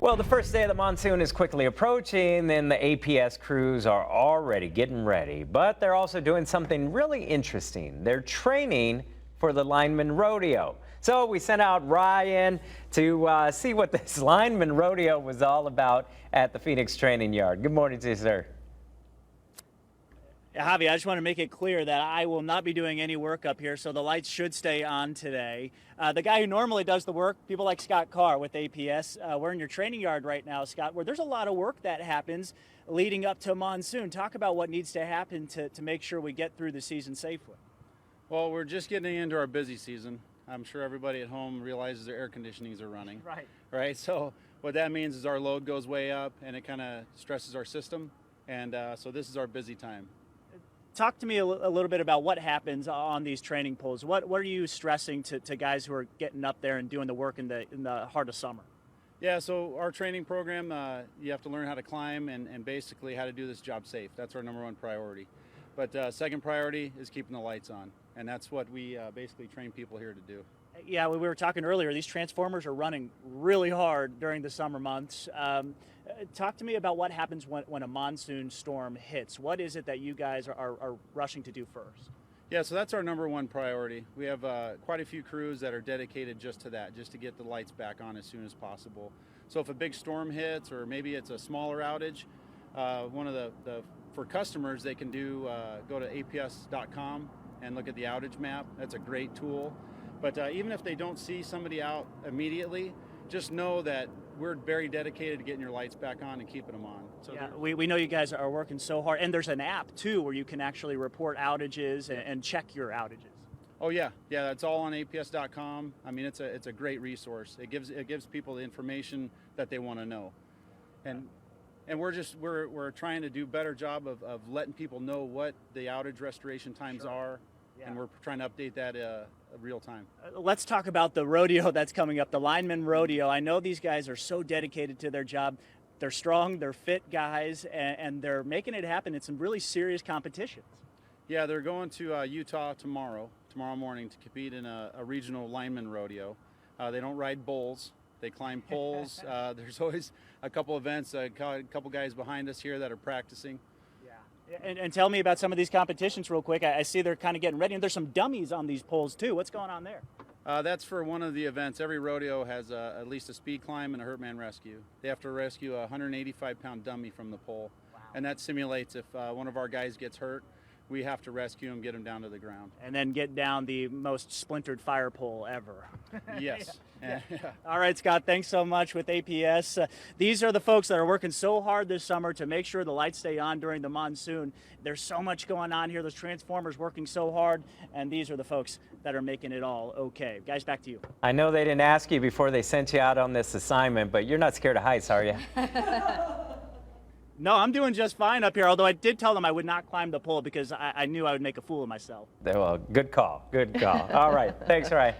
Well, the first day of the monsoon is quickly approaching, and the APS crews are already getting ready. But they're also doing something really interesting. They're training for the lineman rodeo. So we sent out Ryan to see what this lineman rodeo was all about at the Phoenix Training Yard. Good morning to you, sir. Javi, I just want to make it clear that I will not be doing any work up here, so the lights should stay on today. The guy who normally does the work, people like Scott Carr with APS, we're in your training yard right now, Scott, where there's a lot of work that happens leading up to monsoon. Talk about what needs to happen to make sure we get through the season safely. Well, we're just getting into our busy season. I'm sure everybody at home realizes their air conditionings are running. Right. So what that means is our load goes way up and it kind of stresses our system. And so this is our busy time. Talk to me a little bit about what happens on these training poles. What are you stressing to guys who are getting up there and doing the work in the heart of summer? Yeah, so our training program, you have to learn how to climb and basically how to do this job safe. That's our number one priority. But second priority is keeping the lights on. And that's what we basically train people here to do. Yeah, we were talking earlier, these transformers are running really hard during the summer months. Talk to me about what happens when a monsoon storm hits. What is it that you guys are rushing to do first? Yeah, so that's our number one priority. We have quite a few crews that are dedicated just to that, just to get the lights back on as soon as possible. So if a big storm hits or maybe it's a smaller outage, one of for customers, they can go to aps.com and look at the outage map. That's a great tool. But even if they don't see somebody out immediately, just know that we're very dedicated to getting your lights back on and keeping them on. So yeah, we know you guys are working so hard. And there's an app, too, where you can actually report outages and check your outages. Oh, yeah. Yeah, that's all on aps.com. I mean, it's a great resource. It gives people the information that they want to know. And we're trying to do a better job of letting people know what the outage restoration times are. Yeah. And we're trying to update that real time. Let's talk about the rodeo that's coming up, the lineman rodeo. I know these guys are so dedicated to their job. They're strong, they're fit guys, and they're making it happen in some really serious competitions. Yeah, they're going to Utah tomorrow morning to compete in a regional lineman rodeo. They don't ride bulls. They climb poles. There's always a couple events, a couple guys behind us here that are practicing. And tell me about some of these competitions real quick. I see they're kind of getting ready, and there's some dummies on these poles too. What's going on there? That's for one of the events. Every rodeo has at least a speed climb and a hurt man rescue. They have to rescue a 185-pound dummy from the pole. Wow. And that simulates if one of our guys gets hurt, we have to rescue him, get him down to the ground. And then get down the most splintered fire pole ever. Yes. Yeah. All right, Scott, thanks so much with APS. These are the folks that are working so hard this summer to make sure the lights stay on during the monsoon. There's so much going on here. Those transformers working so hard, and these are the folks that are making it all okay. Guys, back to you. I know they didn't ask you before they sent you out on this assignment, but you're not scared of heights, are you? No, I'm doing just fine up here, although I did tell them I would not climb the pole because I knew I would make a fool of myself. Well, good call. Good call. All right. Thanks, Ryan.